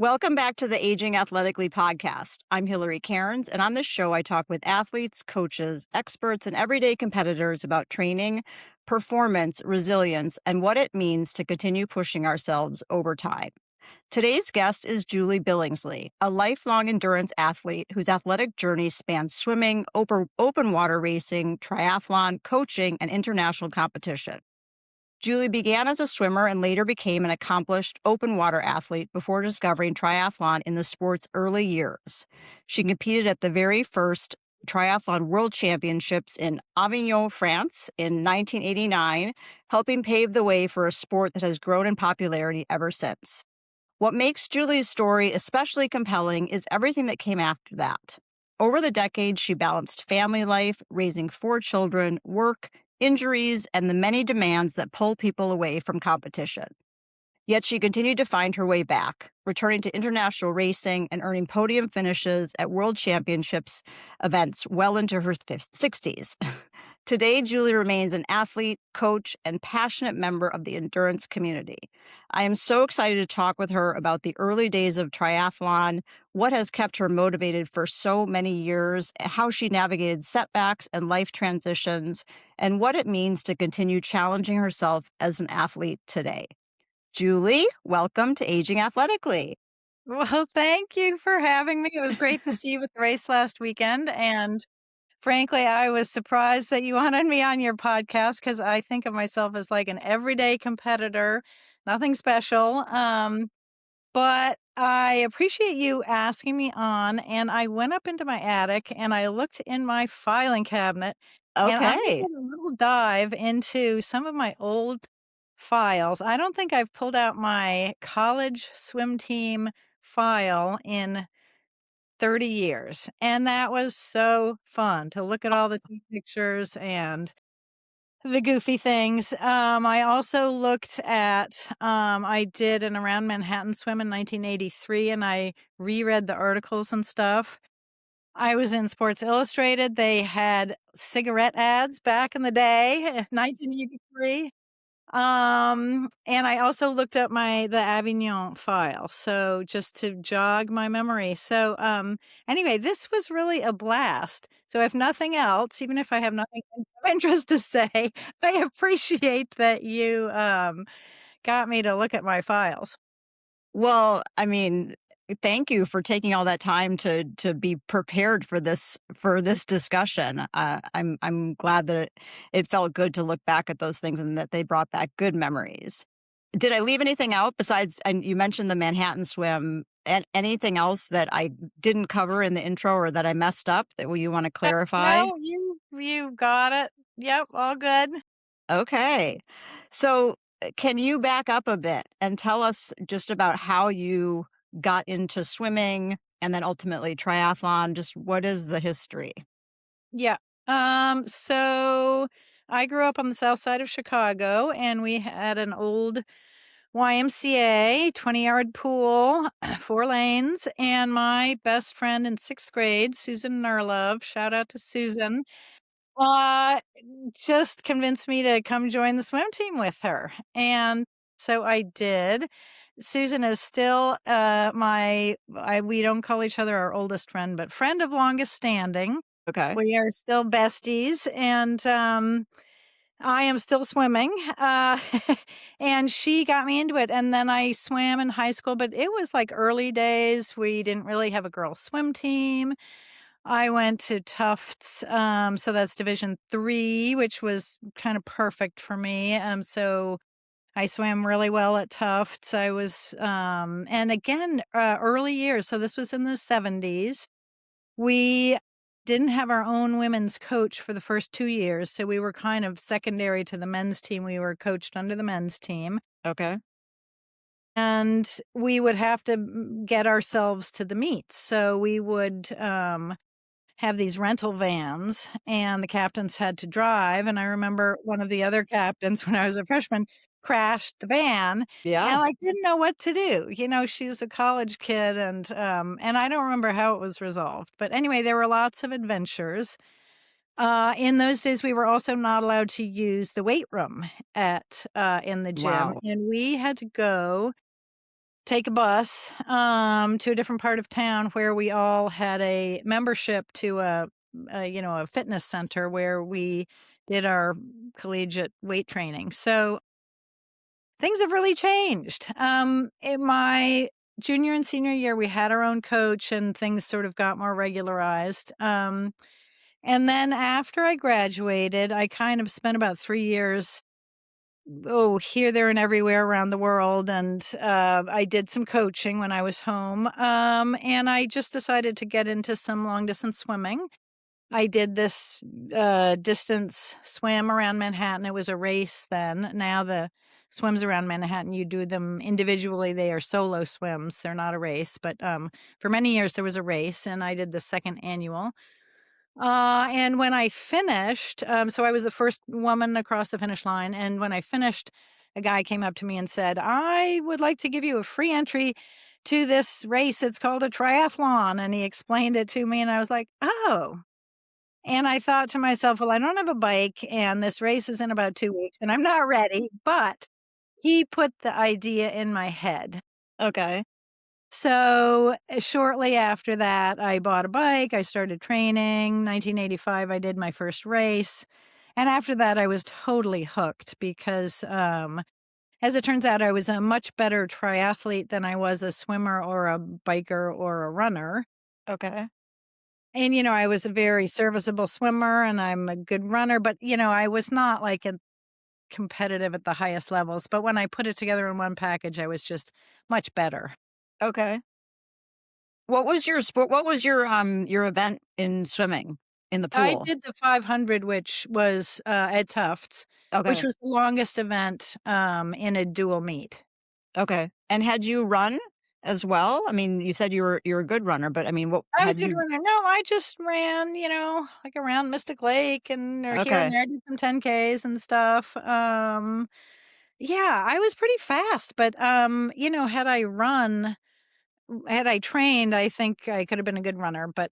Welcome back to the Aging Athletically podcast. I'm Hillary Cairns, and on this show, I talk with athletes, coaches, experts, and everyday competitors about training, performance, resilience, and what it means to continue pushing ourselves over time. Today's guest is Julie Billingsley, a lifelong endurance athlete whose athletic journey spans swimming, open water racing, triathlon, coaching, and international competition. Julie began as a swimmer and later became an accomplished open water athlete before discovering triathlon in the sport's early years. She competed at the very first Triathlon World Championships in Avignon, France in 1989, helping pave the way for a sport that has grown in popularity ever since. What makes Julie's story especially compelling is everything that came after that. Over the decades, she balanced family life, raising 4 children, work, injuries, and the many demands that pull people away from competition. Yet she continued to find her way back, returning to international racing and earning podium finishes at World Championships events well into her 60s. Today, Julie remains an athlete, coach, and passionate member of the endurance community. I am so excited to talk with her about the early days of triathlon, what has kept her motivated for so many years, how she navigated setbacks and life transitions, and what it means to continue challenging herself as an athlete today. Julie, welcome to Aging Athletically. Well, thank you for having me. It was great to see you with the race last weekend. And frankly, I was surprised that you wanted me on your podcast because I think of myself as like an everyday competitor, nothing special. But I appreciate you asking me on. And I went up into my attic and I looked in my filing cabinet and I Okay. did a little dive into some of my old files. I don't think I've pulled out my college swim team file in 30 years. And that was so fun to look at all the team pictures and the goofy things. I also looked at, I did an Around Manhattan swim in 1983 and I reread the articles and stuff. I was in Sports Illustrated. They had cigarette ads back in the day, 1983. And I also looked up the Avignon file, so just to jog my memory. So, anyway, this was really a blast. So if nothing else, even if I have nothing of interest to say, I appreciate that you, got me to look at my files. Well, I mean, thank you for taking all that time to be prepared for this discussion. I'm glad that it felt good to look back at those things and that they brought back good memories. Did I leave anything out besides? And you mentioned the Manhattan swim. And anything else that I didn't cover in the intro or that I messed up that you want to clarify? No, you got it. Yep, all good. Okay. So, can you back up a bit and tell us just about how you got into swimming and then ultimately triathlon? Just what is the history? Yeah. So I grew up on the south side of Chicago and we had an old YMCA 20-yard pool, 4 lanes, and my best friend in 6th grade, Susan Nerlove, shout out to Susan, uh, just convinced me to come join the swim team with her, and so I did. Susan is still, we don't call each other our oldest friend, but friend of longest standing. Okay. We are still besties, and, I am still swimming, and she got me into it, and then I swam in high school, but it was, like, early days, we didn't really have a girls' swim team. I went to Tufts, so that's Division III, which was kinda perfect for me, so I swam really well at Tufts. I was, and again, early years, so this was in the '70s. We didn't have our own women's coach for the first 2 years, so we were kind of secondary to the men's team. We were coached under the men's team, Okay. and we would have to get ourselves to the meets. So we would, have these rental vans, and the captains had to drive, and I remember one of the other captains when I was a freshman crashed the van, Yeah. and I didn't know what to do. She was a college kid, and I don't remember how it was resolved. But anyway, there were lots of adventures. In those days, we were also not allowed to use the weight room in the gym, Wow. and we had to go take a bus, to a different part of town where we all had a membership to a fitness center where we did our collegiate weight training. So things have really changed. In my junior and senior year, we had our own coach and things sort of got more regularized. And then after I graduated, I kind of spent about 3 years, here, there, and everywhere around the world. And I did some coaching when I was home. And I just decided to get into some long distance swimming. I did this distance swim around Manhattan. It was a race then. Now the swims around Manhattan, you do them individually. They are solo swims. They're not a race. But for many years, there was a race, and I did the second annual. And when I finished, so I was the first woman across the finish line. And when I finished, a guy came up to me and said, I would like to give you a free entry to this race. It's called a triathlon. And he explained it to me. And I was like, oh. And I thought to myself, well, I don't have a bike and this race is in about 2 weeks and I'm not ready. But he put the idea in my head. Okay. So, shortly after that, I bought a bike, I started training. 1985, I did my first race. And after that, I was totally hooked because, as it turns out, I was a much better triathlete than I was a swimmer or a biker or a runner. Okay. And, I was a very serviceable swimmer and I'm a good runner, but, I was not like a competitive at the highest levels. But when I put it together in one package, I was just much better. Okay. What was your sport? What was your event in swimming in the I pool? did the 500, which was, at Tufts, which Okay. was the longest event, in a dual meet. Okay. And had you run as well? I mean, you said you were a good runner, but I mean, what I was had a good you? runner. No, I just ran, like around Mystic Lake and or here and Okay. there, did some 10Ks and stuff. Yeah, I was pretty fast, but, had I trained, I think I could have been a good runner, but,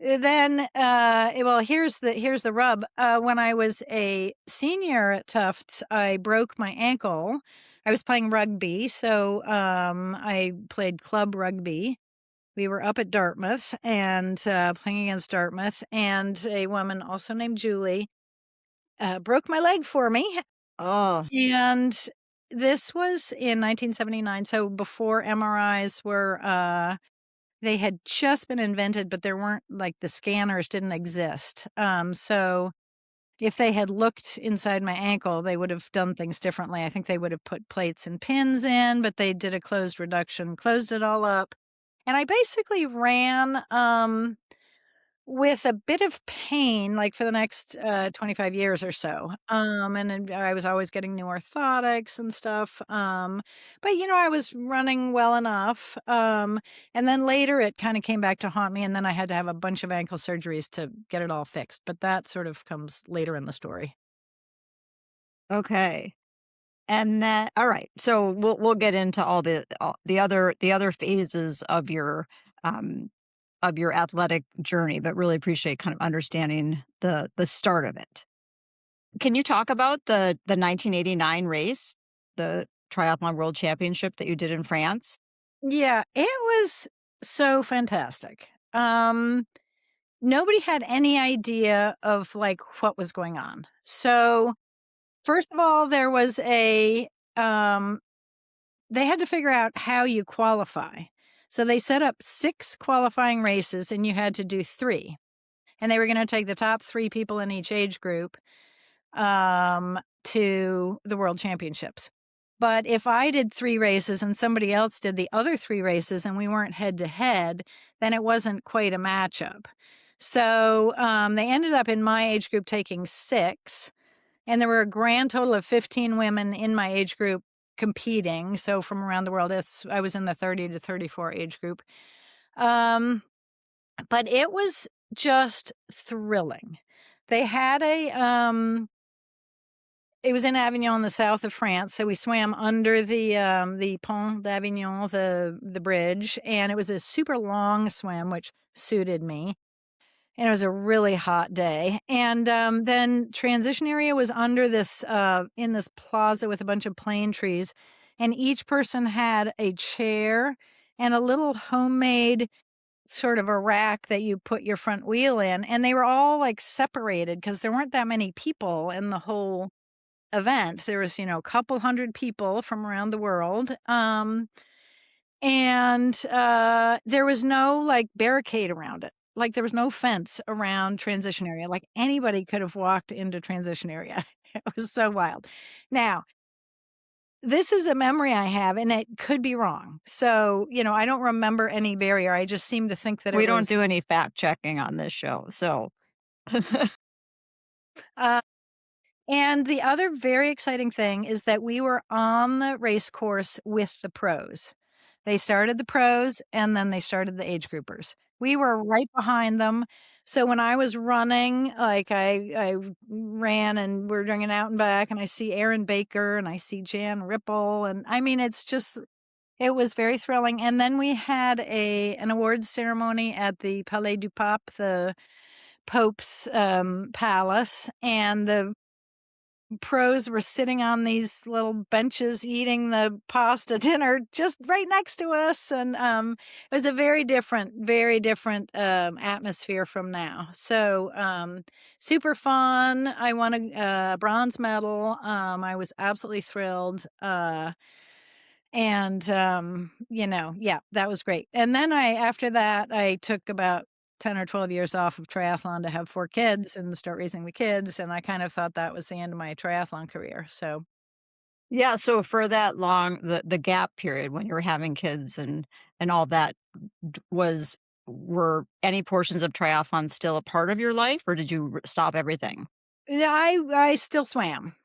then, well, here's the rub. When I was a senior at Tufts, I broke my ankle. I was playing rugby, so I played club rugby. We were up at Dartmouth and playing against Dartmouth, and a woman also named Julie broke my leg for me. Oh, And this was in 1979, so before MRIs were they had just been invented, but there weren't like the scanners didn't exist. So if they had looked inside my ankle, they would have done things differently. I think they would have put plates and pins in, but they did a closed reduction, closed it all up. And I basically ran with a bit of pain, like, for the next, 25 years or so, and then I was always getting new orthotics and stuff, but, I was running well enough, and then later it kinda came back to haunt me, and then I had to have a bunch of ankle surgeries to get it all fixed, but that sort of comes later in the story. okay. And then, all right. So we'll get into all the other phases um of your athletic journey, but really appreciate kind of understanding the start of it. Can you talk about the 1989 race, the Triathlon World Championship that you did in France? Yeah, it was so fantastic. Nobody had any idea of, like, what was going on. So, first of all, there was um they had to figure out how you qualify. So they set up 6 qualifying races and you had to do 3. And they were gonna take the top 3 people in each age group, to the World Championships. But if I did 3 races and somebody else did the other 3 races and we weren't head to head, then it wasn't quite a matchup. So, they ended up in my age group taking 6, and there were a grand total of 15 women in my age group competing, so from around the world. I was in the 30 to 34 age group. Um, but it was just thrilling. They had it was in Avignon in the south of France, so we swam under the Pont d'Avignon, the bridge, and it was a super long swim, which suited me. And it was a really hot day. And, then transition area was under this, in this plaza with a bunch of plane trees. and each person had a chair and a little homemade sort of a rack that you put your front wheel in, and they were all, like, separated because there weren't that many people in the whole event. There was, a couple hundred people from around the world, and, there was no, like, barricade around it. Like, there was no fence around transition area, like, anybody could have walked into transition area. It was so wild. Now, this is a memory I have, and it could be wrong. So, I don't remember any barrier. I just seem to think that it We don't was, do any fact checking on this show, so uh and the other very exciting thing is that we were on the race course with the pros. They started the pros and then they started the age groupers. We were right behind them. So when I was running, like I ran and we're doing an out and back and I see Aaron Baker and I see Jan Ripple and I mean it's just it was very thrilling. And then we had an awards ceremony at the Palais du Pape, the Pope's palace, and the pros were sitting on these little benches eating the pasta dinner just right next to us, and, it was a very different, atmosphere from now. So, super fun. I won a bronze medal. I was absolutely thrilled, and, yeah, that was great. And then after that, I took about 10 or 12 years off of triathlon to have 4 kids and start raising the kids, and I kind of thought that was the end of my triathlon career, so yeah, so for that long the gap period when you were having kids and all that, was were any portions of triathlon still a part of your life, or did you stop everything? yeah, I still swam.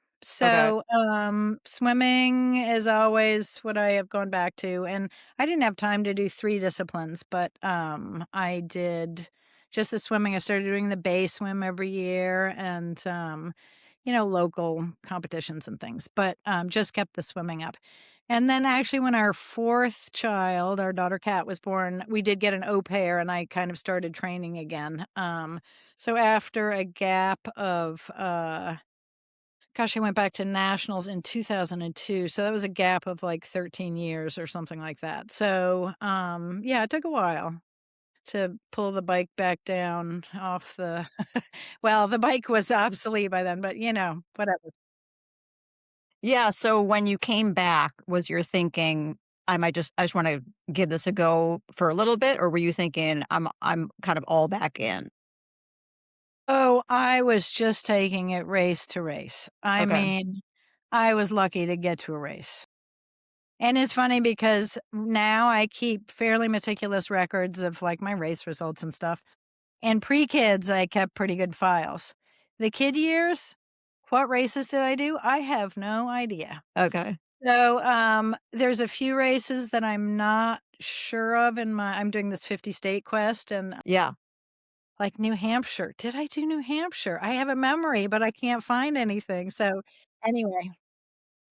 Okay. So, swimming is always what I have gone back to, and I didn't have time to do 3 disciplines, but, I did just the swimming. I started doing the bay swim every year and, local competitions and things, but, just kept the swimming up. And then actually when our 4th child, our daughter Kat, was born, we did get an au pair and I kind of started training again. So after a gap of, gosh, I went back to nationals in 2002, so that was a gap of, like, 13 years or something like that. So, yeah, it took a while to pull the bike back down off the well, the bike was obsolete by then, but, whatever. Yeah, so when you came back, was your thinking, I just wanna give this a go for a little bit," or were you thinking, I'm kind of all back in"? Oh, I was just taking it race to race. I Okay. mean, I was lucky to get to a race. And it's funny because now I keep fairly meticulous records of, like, my race results and stuff. And pre-kids, I kept pretty good files. The kid years, what races did I do? I have no idea. Okay. So, there's a few races that I'm not sure of I'm doing this 50 state quest and, Yeah. like, New Hampshire. Did I do New Hampshire? I have a memory, but I can't find anything. So, anyway,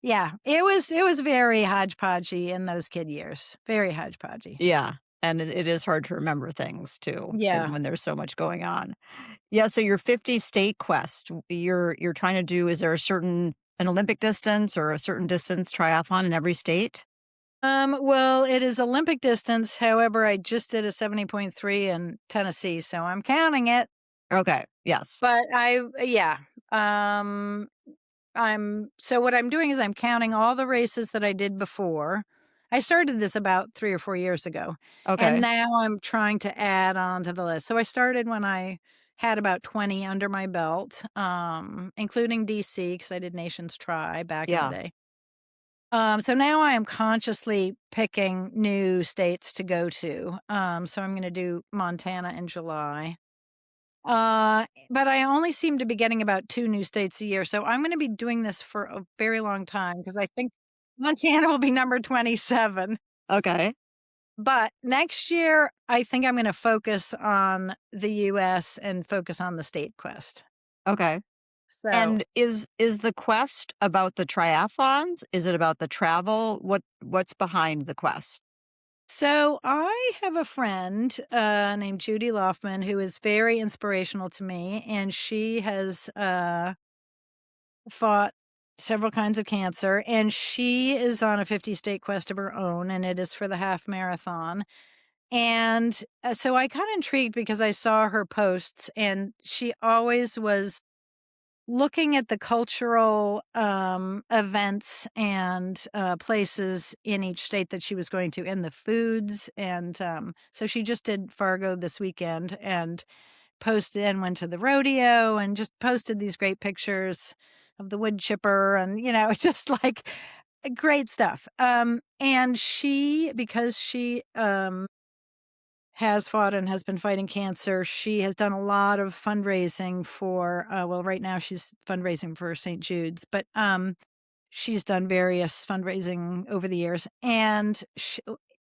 yeah, it was very hodgepodgey in those kid years. Very hodgepodgey. Yeah, and it is hard to remember things too, and Yeah. when there's so much going on. Yeah, so your 50 state quest, you're trying to do, is there a certain an Olympic distance or a certain distance triathlon in every state? Well, it is Olympic distance. However, I just did a 70.3 in Tennessee, so I'm counting it. Okay, yes. But yeah. Um, so what I'm doing is I'm counting all the races that I did before. I started this about 3 or 4 years ago, and Okay, now I'm trying to add on to the list. So I started when I had about 20 under my belt, including DC because I did Nations Try back in the yeah, day. So now I am consciously picking new states to go to. So I'm gonna do Montana in July. But I only seem to be getting about 2 new states a year, so I'm gonna be doing this for a very long time because I think Montana will be number 27. okay, But next year, I think I'm gonna focus on the US and focus on the state quest. okay. So And is the quest about the triathlons? Is it about the travel? What's behind the quest? so I have a friend, named Judy Loftman who is very inspirational to me, and she has, fought several kinds of cancer, and she is on a 50-state quest of her own, and it is for the half marathon. And, so I got intrigued because I saw her posts, and she always was looking at the cultural, events and, places in each state that she was going to, and the foods, and, so she just did Fargo this weekend and posted and went to the rodeo and just posted these great pictures of the wood chipper and, it's just like great stuff. And because she, has fought and has been fighting cancer. She has done a lot of fundraising for, well, right now she's fundraising for St. Jude's, but she's done various fundraising over the years. And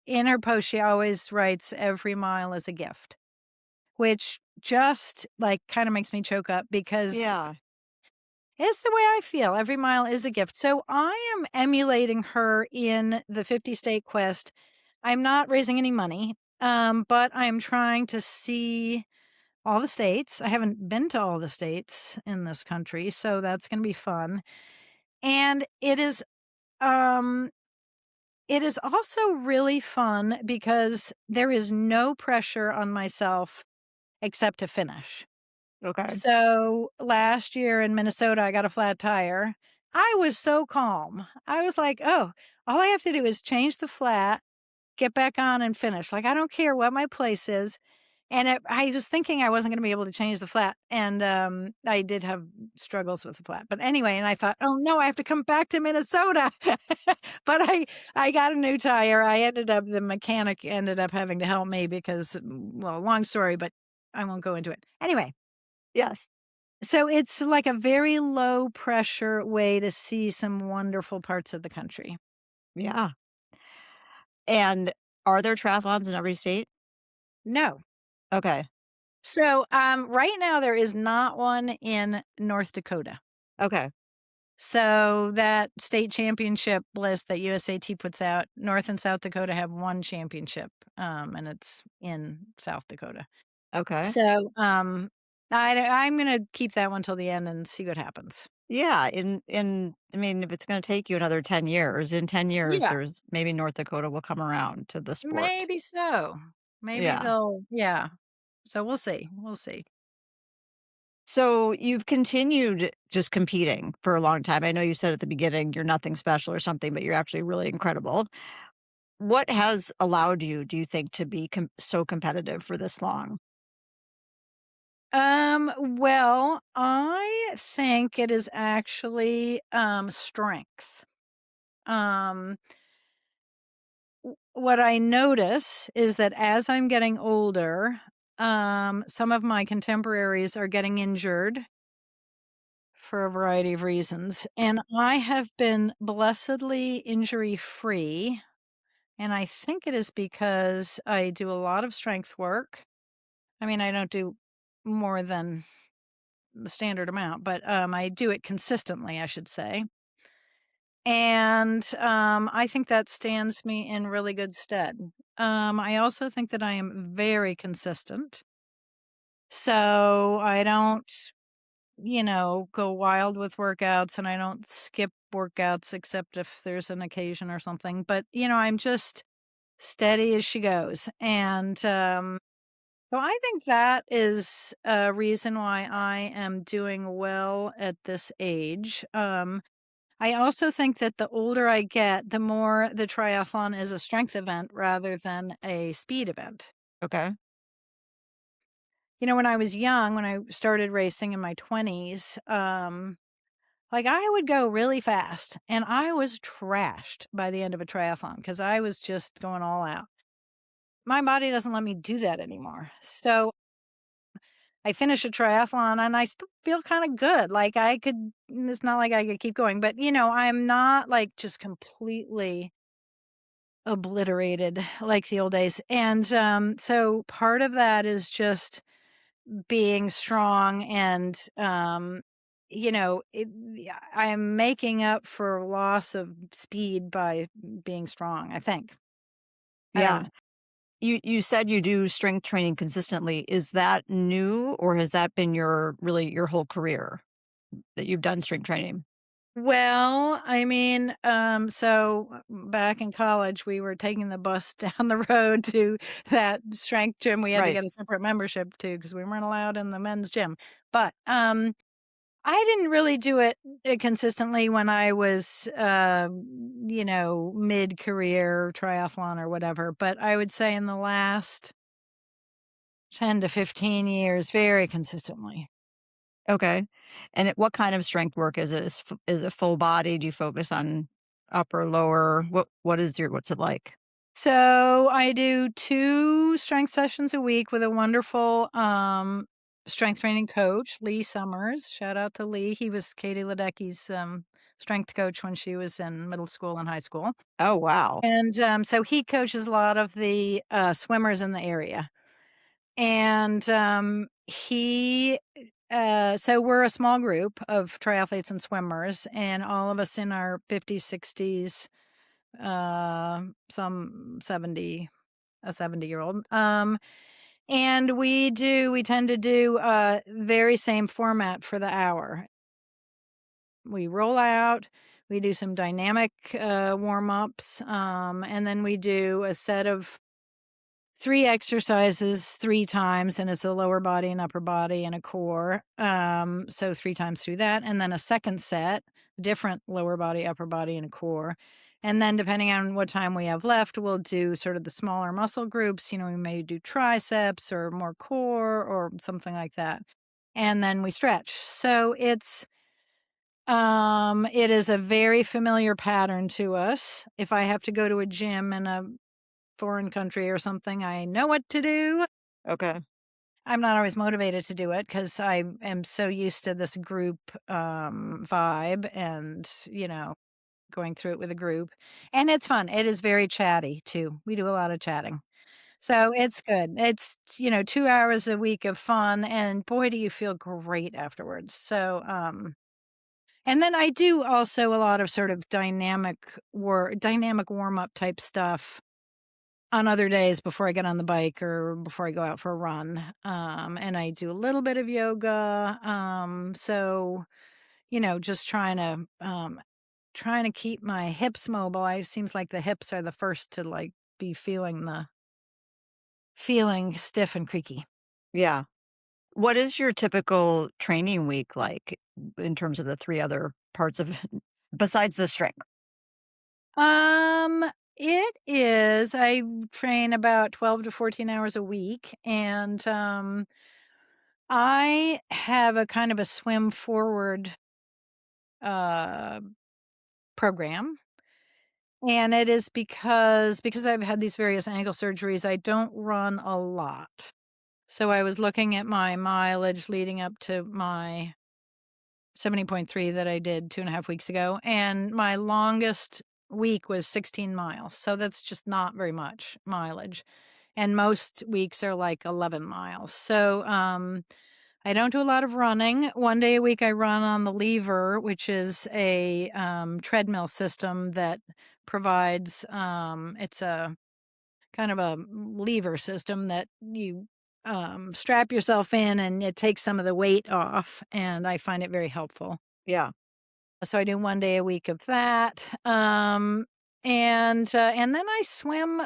in her post, she always writes, "Every mile is a gift," which just like kind of makes me choke up because Yeah. it's the way I feel. Every mile is a gift. So I am emulating her in the 50 state quest. I'm not raising any money, but I'm trying to see all the states. I haven't been to all the states in this country, so that's going to be fun. And um, it is also really fun because there is no pressure on myself except to finish. Okay. So last year in Minnesota, I got a flat tire. I was so calm. I was like, oh, all I have to do is change the flat, get back on and finish. Like, I don't care what my place is. And I was thinking I wasn't going to be able to change the flat. And I did have struggles with the flat. But anyway, and I thought, oh no, I have to come back to Minnesota. But I got a new tire. The mechanic ended up having to help me because, well, long story, but I won't go into it. Anyway, Yes. so it's like a very low pressure way to see some wonderful parts of the country. Yeah. And are there triathlons in every state? No. Okay. So, right now there is not one in North Dakota. Okay. So that state championship list that USAT puts out, North and South Dakota have one championship, and it's in South Dakota. Okay. So, I'm gonna keep that one till the end and see what happens. Yeah, in I mean, if it's gonna take you another 10 years, in 10 years, Yeah, there's maybe North Dakota will come around to the sport. maybe so. Maybe Yeah. yeah. So we'll see. We'll see. So you've continued just competing for a long time. I know you said at the beginning you're nothing special or something, but you're actually really incredible. What has allowed you, do you think, to be so competitive for this long? Well, I think it is actually strength. Um what I notice is that as I'm getting older, some of my contemporaries are getting injured for a variety of reasons, and I have been blessedly injury free. And I think it is because I do a lot of strength work. I mean, I don't do more than the standard amount, but I do it consistently, I should say. And I think that stands me in really good stead. I also think that I am very consistent. So I don't, go wild with workouts and I don't skip workouts except if there's an occasion or something. But, I'm just steady as she goes. And so I think that is a reason why I am doing well at this age. I also think that the older I get, the more the triathlon is a strength event rather than a speed event. Okay. When I was young, when I started racing in my 20s, like I would go really fast and I was trashed by the end of a triathlon because I was just going all out. My body doesn't let me do that anymore. So I finish a triathlon and I still feel kind of good. Like it's not like I could keep going, but I'm not like just completely obliterated like the old days. And so part of that is just being strong and yeah, I am making up for loss of speed by being strong, I think. I don't Yeah. know. You said you do strength training consistently. Is that new or has that been your whole career that you've done strength training? Well, I mean, back in college, we were taking the bus down the road to that strength gym we had to Right. get a separate membership to because we weren't allowed in the men's gym. But I didn't really do it, consistently when I was, mid-career triathlon or whatever, but I would say in the last 10 to 15 years, very consistently. Okay. And what kind of strength work is it? Is it full body? Do you focus on upper, lower? What's it like? So, I do 2 strength sessions a week with a wonderful, strength training coach, Lee Summers. Shout out to Lee. He was Katie Ledecky's, strength coach when she was in middle school and high school. Oh, wow. And so he coaches a lot of the, swimmers in the area. So we're a small group of triathletes and swimmers, and all of us in our 50s, 60s, some 70, a 70-year-old. And we tend to do very same format for the hour. We roll out, we do some dynamic warm ups, and then we do a set of 3 exercises 3 times, and it's a lower body and upper body and a core. So 3 times through that, and then a second set, different lower body, upper body, and a core. And then depending on what time we have left, we'll do sort of the smaller muscle groups. We may do triceps or more core or something like that. And then we stretch. So it is a very familiar pattern to us. If I have to go to a gym in a foreign country or something, I know what to do. Okay. I'm not always motivated to do it because I am so used to this group, vibe and, going through it with a group, and it's fun. It is very chatty too. We do a lot of chatting. So it's good. It's, 2 hours a week of fun, and boy, do you feel great afterwards. And then I do also a lot of sort of dynamic warm-up type stuff on other days before I get on the bike or before I go out for a run. And I do a little bit of yoga. Just trying to keep my hips mobile. It seems like the hips are the first to like be feeling stiff and creaky. Yeah. What is your typical training week like in terms of the 3 other parts of besides the strength? Um, it is. I train about 12 to 14 hours a week, and I have a kind of a swim forward uh program. And it is because I've had these various ankle surgeries, I don't run a lot. So I was looking at my mileage leading up to my 70.3 that I did 2.5 weeks ago, and my longest week was 16 miles. So that's just not very much mileage. And most weeks are like 11 miles. So I don't do a lot of running. One day a week, I run on the Lever, which is a treadmill system that provides. It's a kind of a lever system that you strap yourself in, and it takes some of the weight off. And I find it very helpful. Yeah. So I do one day a week of that. And then I swim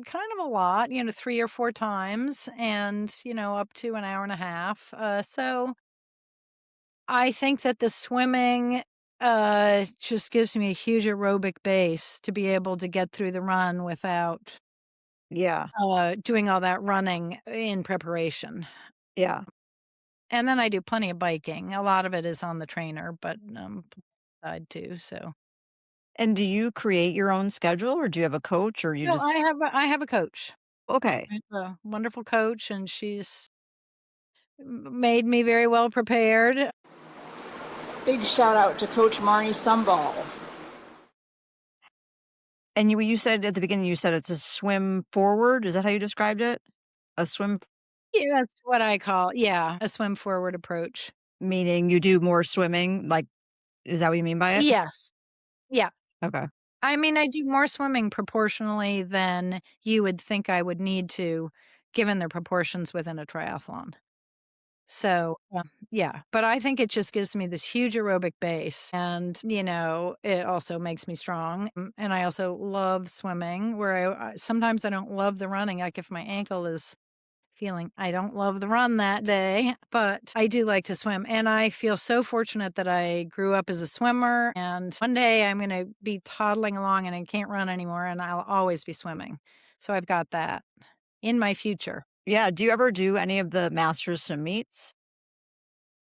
kind of a lot, 3 or 4 times and, up to an hour and a half. So I think that the swimming, just gives me a huge aerobic base to be able to get through the run without, Yeah. doing all that running in preparation. Yeah. And then I do plenty of biking. A lot of it is on the trainer, but, side too, so. And do you create your own schedule or do you have a coach or you No, just I have a coach. okay. I have a wonderful coach, and she's made me very well prepared. Big shout out to Coach Marnie Sumball. And you said at the beginning, you said it's a swim forward. Is that how you described it? A swim Yeah, that's what I call, yeah, a swim forward approach. meaning you do more swimming, like, is that what you mean by it? Yes. Yeah. Okay. I mean, I do more swimming proportionally than you would think I would need to, given the proportions within a triathlon. So, yeah, but I think it just gives me this huge aerobic base and, it also makes me strong. And I also love swimming where sometimes I don't love the running. Like if my ankle is feeling I don't love the run that day, but I do like to swim. And I feel so fortunate that I grew up as a swimmer. And one day I'm going to be toddling along and I can't run anymore and I'll always be swimming. So I've got that in my future. Yeah, do you ever do any of the Masters swim meets?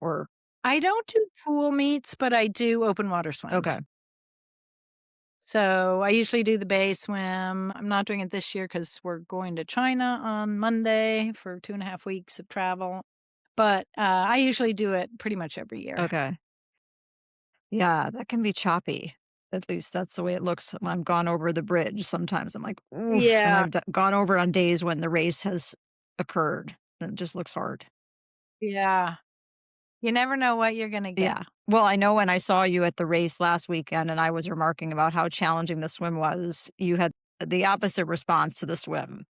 Or I don't do pool meets, but I do open water okay, swims. So I usually do the bay swim. I'm not doing it this year because we're going to China on Monday for 2.5 weeks of travel. But I usually do it pretty much every year. okay. Yeah, that can be choppy. At least that's the way it looks when I'm gone over the bridge. Sometimes I'm like, "Oof," and Yeah, I've gone over on days when the race has occurred, and it just looks hard. yeah. You never know what you're gonna get. Yeah. Well, I know when I saw you at the race last weekend and I was remarking about how challenging the swim was, you had the opposite response to the swim,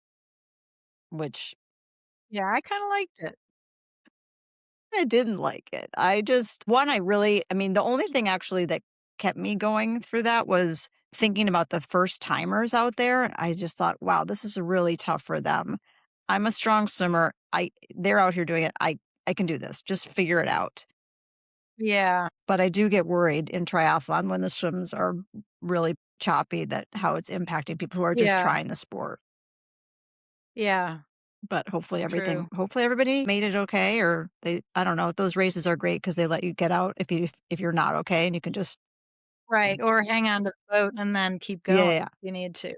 which Yeah, I kinda liked it. I didn't like it. I mean, the only thing actually that kept me going through that was thinking about the first timers out there. And I just thought, wow, this is really tough for them. I'm a strong swimmer. They're out here doing it. I can do this. Just figure it out. Yeah, But I do get worried in triathlon when the swims are really choppy that how it's impacting people who are just yeah, trying the sport. yeah, But true. hopefully everybody made it okay, or I don't know, those races are great because they let you get out if you're not okay and you can just Right, or hang on to the boat and then keep yeah, going yeah, if you need to.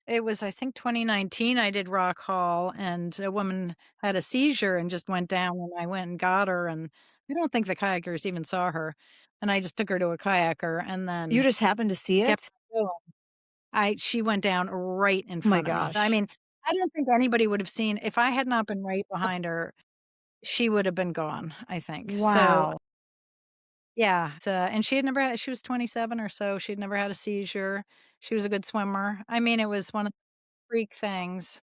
It was, I think, 2019, I did Rock Hall, and a woman had a seizure and just went down, and I went and got her, and I don't think the kayakers even saw her, and I just took her to a kayaker and you then just happened to see kept it? going. She went down right in Oh my front of me. I gosh. mean, I don't think anybody would have seen if I had not been right behind her, she would have been gone, I think. So, Wow. yeah, and she was 27 or so, she'd never had a seizure. She was a good swimmer. I mean, it was one of the freak things.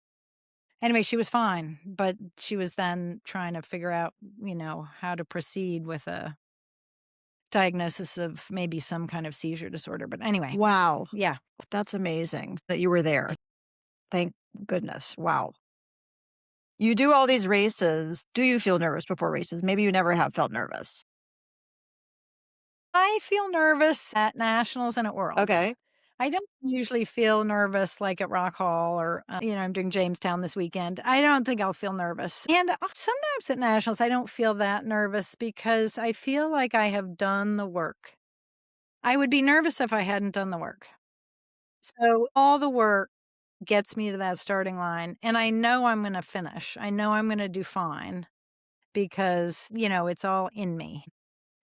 Anyway, she was fine, but she was then trying to figure out, how to proceed with a diagnosis of maybe some kind of seizure disorder. But anyway, Wow. yeah. That's amazing that you were there. Thank goodness. Wow. You do all these races. Do you feel nervous before races? Maybe you never have felt nervous. I feel nervous at nationals and at worlds. Okay. I don't usually feel nervous like at Rock Hall or, I'm doing Jamestown this weekend. I don't think I'll feel nervous. And sometimes at nationals, I don't feel that nervous because I feel like I have done the work. I would be nervous if I hadn't done the work. So all the work gets me to that starting line, and I know I'm gonna finish. I know I'm gonna do fine because, it's all in me.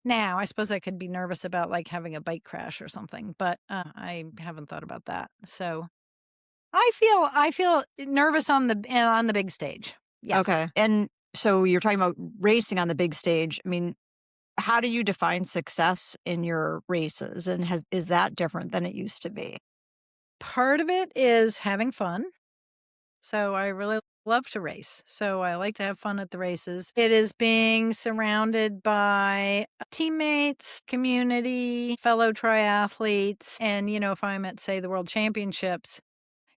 Now, I suppose I could be nervous about, like, having a bike crash or something, but, I haven't thought about that. So, I feel nervous on the big stage. Yes. Okay. And so you're talking about racing on the big stage. I mean, how do you define success in your races? And is that different than it used to be? Part of it is having fun. So I really love to race. So I like to have fun at the races. It is being surrounded by teammates, community, fellow triathletes. And, if I'm at, say, the World Championships,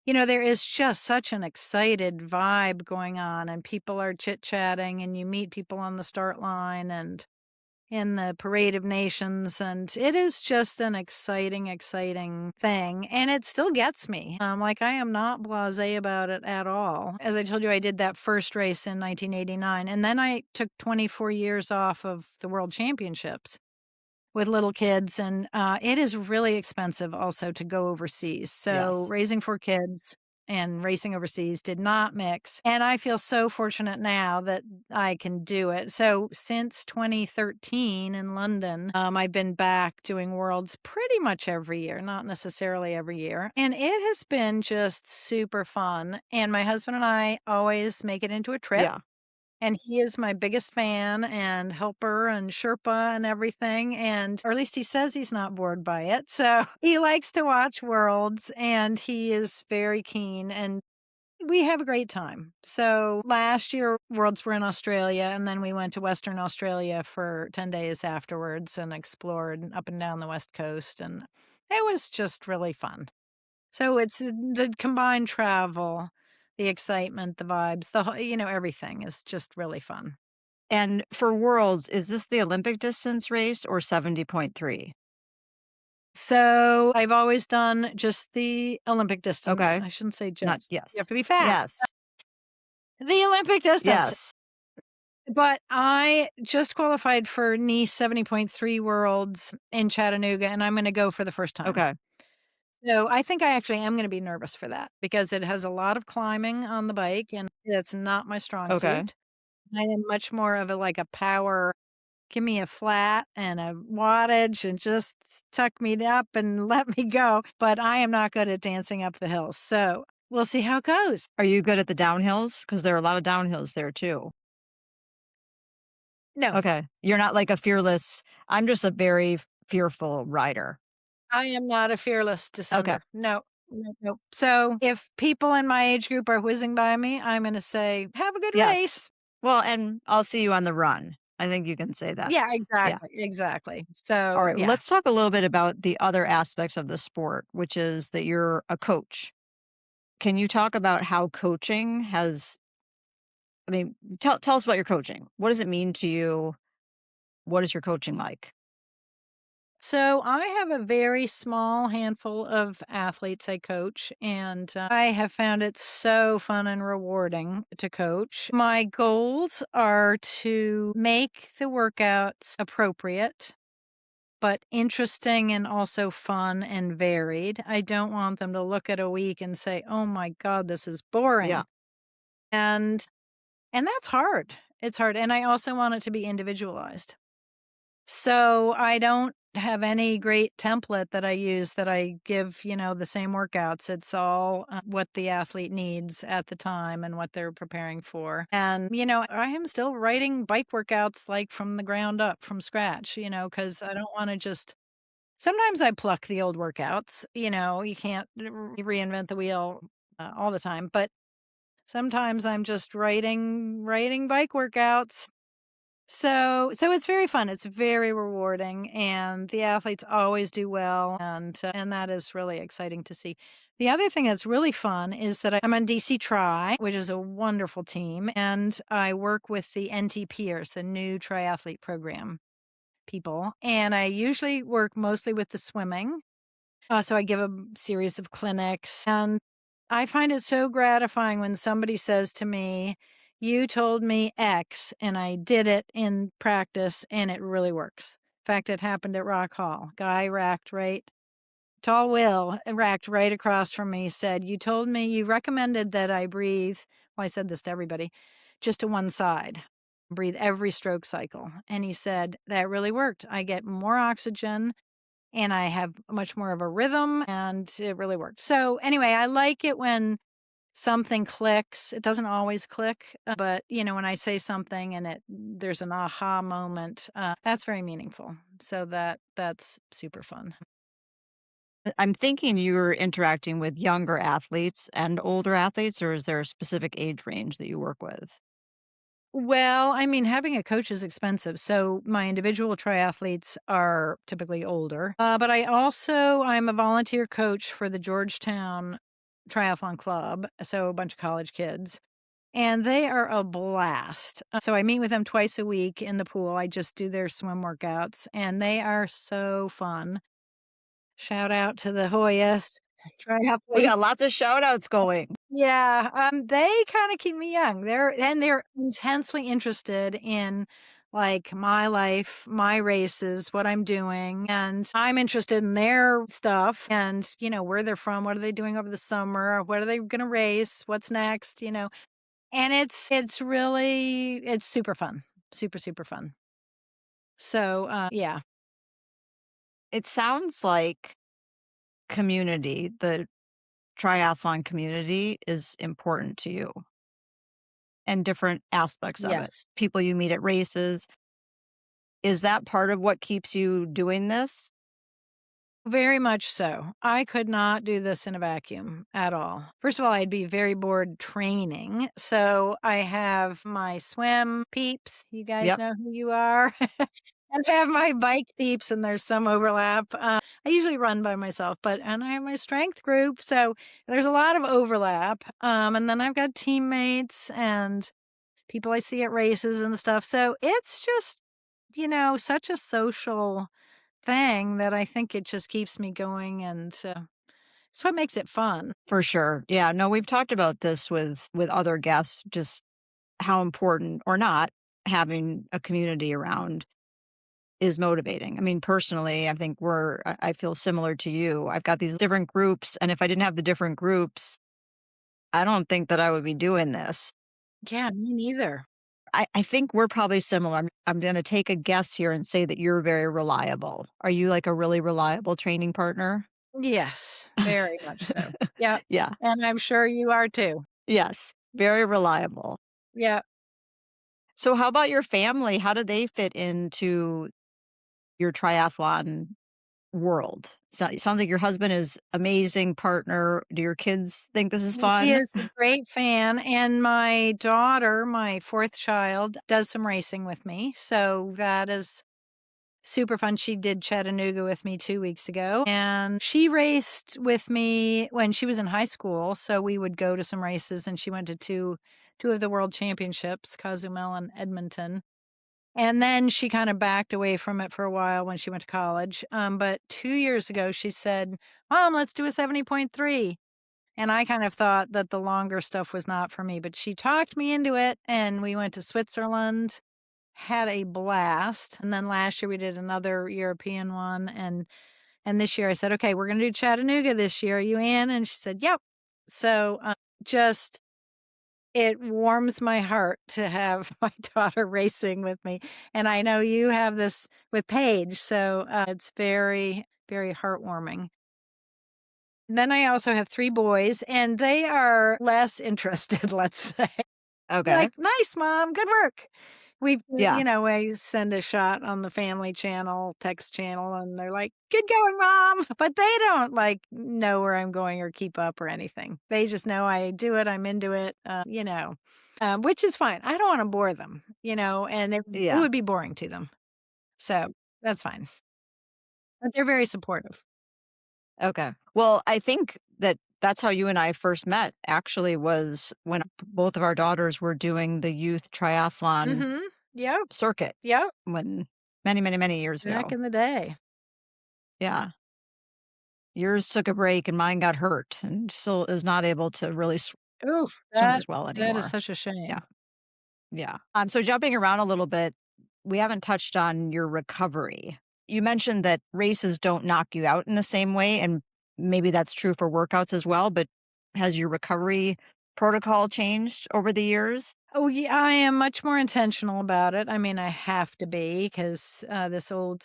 there is just such an excited vibe going on, and people are chit chatting, and you meet people on the start line and in the Parade of Nations, and it is just an exciting, exciting thing, and it still gets me. Like, I am not blasé about it at all. As I told you, I did that first race in 1989, and then I took 24 years off of the World Championships with little kids, and, it is really expensive also to go overseas, so Yes. raising 4 kids and racing overseas did not mix, and I feel so fortunate now that I can do it. So, since 2013 in London, I've been back doing Worlds pretty much every year, not necessarily every year, and it has been just super fun, and my husband and I always make it into a trip. Yeah. And he is my biggest fan and helper and Sherpa and everything, or at least he says he's not bored by it. So he likes to watch Worlds, and he is very keen. And We have a great time. So last year, Worlds were in Australia, and then we went to Western Australia for 10 days afterwards and explored up and down the West Coast. And it was just really fun. So it's the combined travel, the excitement, the vibes, everything is just really fun. And for Worlds, is this the Olympic distance race or 70.3? So I've always done just the Olympic distance. Okay. I shouldn't say Not just. You yes. have to be fast. Yes. The Olympic distance. Yes. But I just qualified for Nice 70.3 Worlds in Chattanooga, and I'm gonna go for the first time. Okay. So, I think I actually am gonna be nervous for that because it has a lot of climbing on the bike, and it's not my strong Okay. suit. I am much more of a power, give me a flat and a wattage and just tuck me up and let me go, but I am not good at dancing up the hills, so we'll see how it goes. Are you good at the downhills? Because there are a lot of downhills there too. No. Okay. You're not like a fearless I'm just a very fearful rider. I am not a fearless Okay. descender. No, no, no. So if people in my age group are whizzing by me, I'm going to say, have a good Yes. race. Well, and I'll see you on the run. I think you can say that. Yeah, Yeah. exactly. Exactly. All So, right. Well, yeah. let's talk a little bit about the other aspects of the sport, which is that you're a coach. Can you talk about how coaching has I mean, tell us about your coaching. What does it mean to you? What is your coaching like? So I have a very small handful of athletes I coach, and I have found it so fun and rewarding to coach. My goals are to make the workouts appropriate but interesting and also fun and varied. I don't want them to look at a week and say, "Oh my god, this is Yeah. boring." And that's hard. It's hard, and I also want it to be individualized. So, I don't have any great template that I use that I give, the same workouts. It's all what the athlete needs at the time and what they're preparing for. And, I am still writing bike workouts like from the ground up, from scratch, because I don't want to just sometimes I pluck the old workouts, you can't reinvent the wheel, all the time, but sometimes I'm just writing bike workouts. So it's very fun, it's very rewarding, and the athletes always do well, and that is really exciting to see. The other thing that's really fun is that I'm on DC Tri, which is a wonderful team, and I work with the NTPers, the new triathlete program people, and I usually work mostly with the swimming. So I give a series of clinics, and I find it so gratifying when somebody says to me, "You told me X, and I did it in practice, and it really works." In fact, it happened at Rock Hall. Guy racked right, tall Will racked right across from me, said, "You told me you recommended that I breathe." Well, I said this to everybody, just to one side, breathe every stroke cycle. And he said, "That really worked. I get more oxygen and I have much more of a rhythm, and it really worked." So, anyway, I like it when something clicks. It doesn't always click, but, when I say something and there's an aha moment, that's very meaningful. So that's super fun. I'm thinking you're interacting with younger athletes and older athletes, or is there a specific age range that you work with? Well, I mean, having a coach is expensive. So my individual triathletes are typically older. But I'm a volunteer coach for the Georgetown Triathlon Club. So a bunch of college kids. And they are a blast. So I meet with them twice a week in the pool. I just do their swim workouts, and they are so fun. Shout out to the Hoyas We got triathletes. lots of shout outs going. Yeah, they kinda keep me young. They're intensely interested in, like, my life, my races, what I'm doing, and I'm interested in their stuff and, where they're from, what are they doing over the summer, what are they gonna race, what's next, and it's super fun. Super, super fun. So, yeah. It sounds like community, the triathlon community is important to you and different aspects of it. Yes. People you meet at races. Is that part of what keeps you doing this? Very much so. I could not do this in a vacuum at all. First of all, I'd be very bored training. So I have my swim peeps. You guys Yep, know who you are. And I have my bike peeps, and there's some overlap. I usually run by myself, and I have my strength group. So there's a lot of overlap. And then I've got teammates and people I see at races and stuff. So it's just, such a social thing that I think it just keeps me going, and it's what makes it fun. for sure. Yeah, no, we've talked about this with other guests, just how important or not having a community around is motivating. I mean, personally, I think I feel similar to you. I've got these different groups, and if I didn't have the different groups, I don't think that I would be doing this. Yeah, me neither. I think we're probably similar. I'm gonna take a guess here and say that you're very reliable. Are you like a really reliable training partner? Yes, very much so. Yeah, Yeah. and I'm sure you are too. Yes. Very reliable. Yeah. So how about your family? How do they fit into your triathlon world? So it sounds like your husband is amazing partner. Do your kids think this is He fun? is a great fan, and my daughter, my 4th child, does some racing with me, so that is super fun. She did Chattanooga with me 2 weeks ago, and she raced with me when she was in high school, so we would go to some races, and she went to two of the world championships, Cozumel and Edmonton. And then she kinda backed away from it for a while when she went to college, but 2 years ago, she said, "Mom, let's do a 70.3." And I kind of thought that the longer stuff was not for me, but she talked me into it, and we went to Switzerland, had a blast, and then last year we did another European one, and this year I said, "Okay, we're gonna do Chattanooga this year. Are you in?" And she said, "Yep." So, just it warms my heart to have my daughter racing with me, and I know you have this with Paige, so, it's very, very heartwarming. Then I also have 3 boys, and they are less interested, let's say. Okay. Like, "Nice, mom, good work." Yeah. I send a shot on the family channel, text channel, and they're like, "Good going, mom." But they don't, like, know where I'm going or keep up or anything. They just know I do it, I'm into it, which is fine. I don't wanna bore them, and it Yeah. would be boring to them. So, that's fine. But they're very supportive. Okay. Well, I think that that's how you and I first met actually was when both of our daughters were doing the youth triathlon Mhm. Yep, circuit yep. when many, many, many years Back ago. in the day. Yeah. Yours took a break and mine got hurt and still is not able to really Ooh, swim that as well that is anymore. such a Yeah. shame. Yeah. So jumping around a little bit, we haven't touched on your recovery. You mentioned that races don't knock you out in the same way, and maybe that's true for workouts as well, but has your recovery protocol changed over the years? Oh, yeah, I am much more intentional about it. I mean, I have to be because this old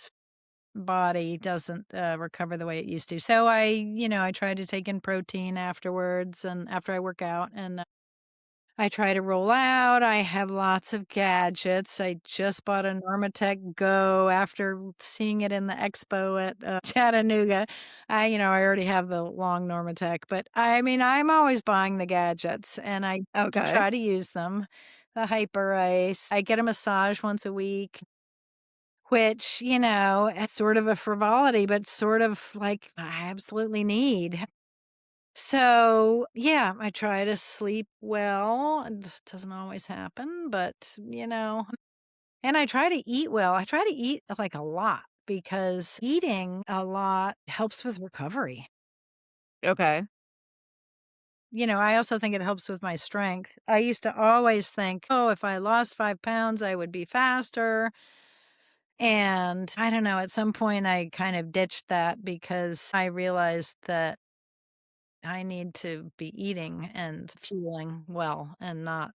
body doesn't recover the way it used to. So I try to take in protein afterwards and after I work out, and I try to roll out. I have lots of gadgets. I just bought a Normatec Go after seeing it in the expo at Chattanooga. I already have the long Normatec, but I mean, I'm always buying the gadgets and I Okay. try to use them. The Hyper Ice. I get a massage once a week, which, is sort of a frivolity, but sort of like I absolutely need. So, yeah, I try to sleep well, and it doesn't always happen, but, and I try to eat well. I try to eat, like, a lot because eating a lot helps with recovery. Okay. I also think it helps with my strength. I used to always think, "Oh, if I lost 5 pounds, I would be faster." And I don't know, at some point, I kind of ditched that because I realized that I need to be eating and fueling well and not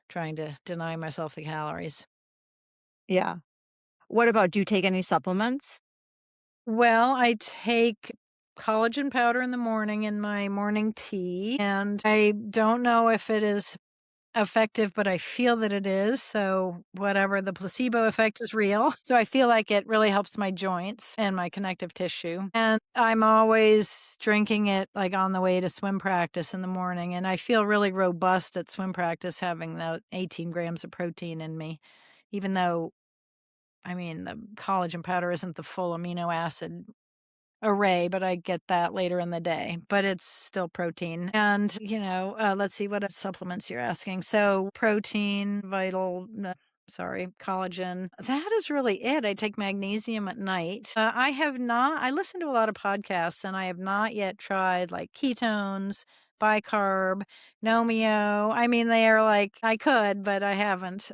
trying to deny myself the calories. Yeah. What about do you take any supplements? Well, I take collagen powder in the morning in my morning tea, and I don't know if it is effective, but I feel that it is. So, whatever the placebo effect is real. So, I feel like it really helps my joints and my connective tissue. And I'm always drinking it like on the way to swim practice in the morning. And I feel really robust at swim practice having the 18 grams of protein in me, even though, I mean, the collagen powder isn't the full amino acid array, but I get that later in the day, but it's still protein. And, let's see what supplements you're asking. So, protein, sorry, collagen. That is really it. I take magnesium at night. I have not, I listen to a lot of podcasts and I have not yet tried like ketones, bicarb, Nomeo. I mean, they are like, I could, but I haven't.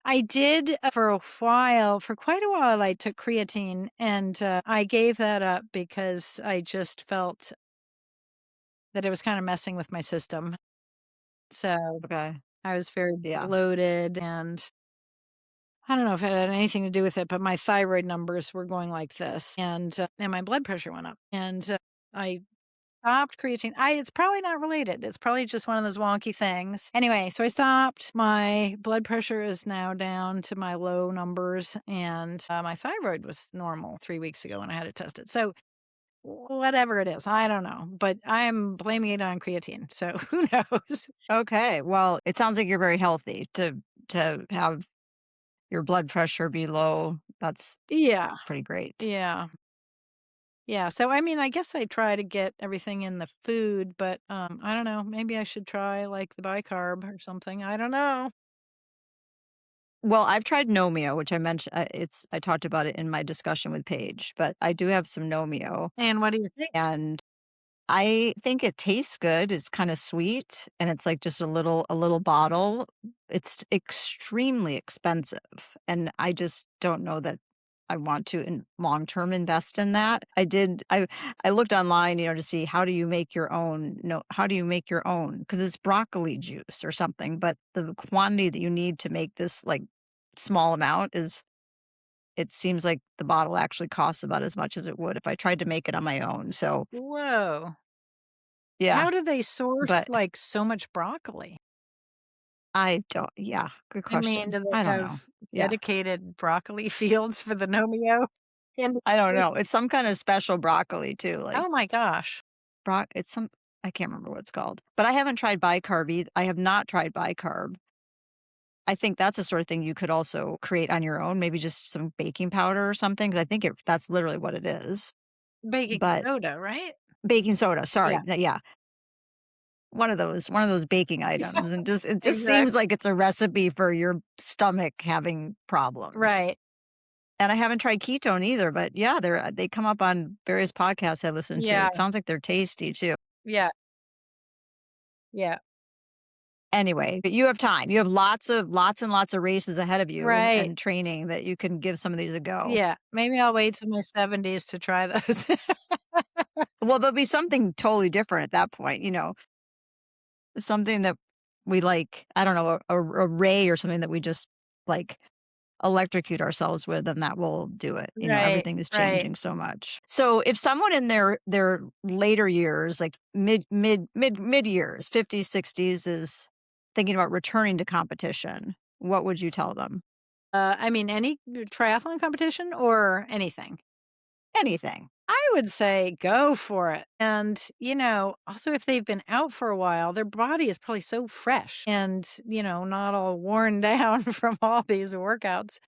I did for quite a while, I took creatine and I gave that up because I just felt that it was kind of messing with my system. So Okay. I was very Yeah. bloated and I don't know if it had anything to do with it, but my thyroid numbers were going like this and my blood pressure went up. And I stopped creatine. It's probably not related. It's probably just one of those wonky things. Anyway, so I stopped. My blood pressure is now down to my low numbers, and my thyroid was normal 3 weeks ago when I had it tested. So whatever it is, I don't know, but I'm blaming it on creatine. So who knows? Okay. Well, it sounds like you're very healthy to have your blood pressure be low. That's Yeah, pretty great. yeah. Yeah, so I mean, I guess I try to get everything in the food, but I don't know. Maybe I should try like the bicarb or something. I don't know. Well, I've tried Nomeo, which I mentioned. I talked about it in my discussion with Paige, but I do have some Nomeo, And what do you think? and I think it tastes good. It's kinda sweet, and it's, like, just a little bottle. It's extremely expensive, and I just don't know that I want to in long term invest in that. I looked online, to see how do you make your own no how do you make your own? Because it's broccoli juice or something, but the quantity that you need to make this, like, small amount is it seems like the bottle actually costs about as much as it would if I tried to make it on my own, so, Whoa. yeah. How do they source, But like, so much broccoli? I don't yeah, good I mean, question. do they I don't know. have Yeah, dedicated broccoli fields for the Nomeo I don't industry? know. It's some kind of special broccoli too, like, Oh my gosh. it's some I can't remember what it's called. But I haven't tried bicarb I have not tried bicarb. I think that's the sort of thing you could also create on your own, maybe just some baking powder or something, 'cause I think that's literally what it is. Baking But soda, right? baking soda, Yeah. sorry, yeah, one of those baking items, and it just seems Exactly. like it's a recipe for your stomach having problems. Right. And I haven't tried ketone either, but yeah, they come up on various podcasts I listen to. Yeah, It sounds like they're tasty too. yeah, yeah. Anyway, but you have time. You have lots and lots of races ahead of you Right. and training that you can give some of these a go. Yeah, maybe I'll wait till my 70s to try those. Well, there'll be something totally different at that point, something that we like, I don't know, a ray or something that we just like electrocute ourselves with, and that will do it. Right, Everything is right. changing so much. So if someone in their later years, like mid years, 50s, 60s is thinking about returning to competition, what would you tell them? I mean, any triathlon competition or anything? Anything. I would say go for it. And, also if they've been out for a while, their body is probably so fresh and, not all worn down from all these workouts.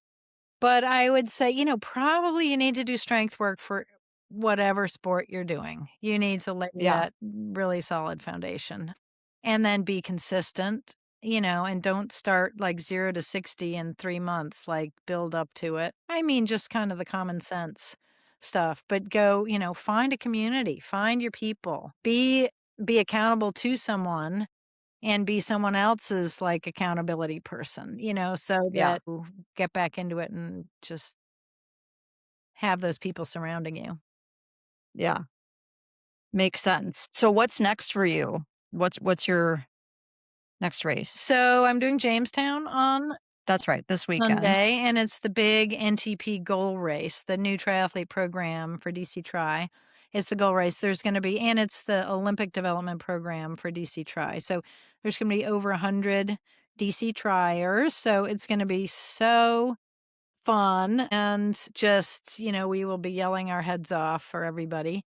But I would say, probably you need to do strength work for whatever sport you're doing. You need to lay Yeah. that really solid foundation and then be consistent, and don't start like 0 to 60 in 3 months, like build up to it. I mean, just kind of the common sense stuff, but go, find a community, find your people, be accountable to someone and be someone else's, like, accountability person, so Yeah. that you get back into it and just have those people surrounding you. Yeah. Makes sense. So what's next for you? What's your next race? So, I'm doing Jamestown on That's right, this weekend. Sunday, and it's the big NTP goal race, the new triathlete program for DC Tri. It's the goal race. There's gonna be and it's the Olympic Development Program for DC Tri. So there's gonna be over 100 DC Triers, so it's gonna be so fun and just, we will be yelling our heads off for everybody.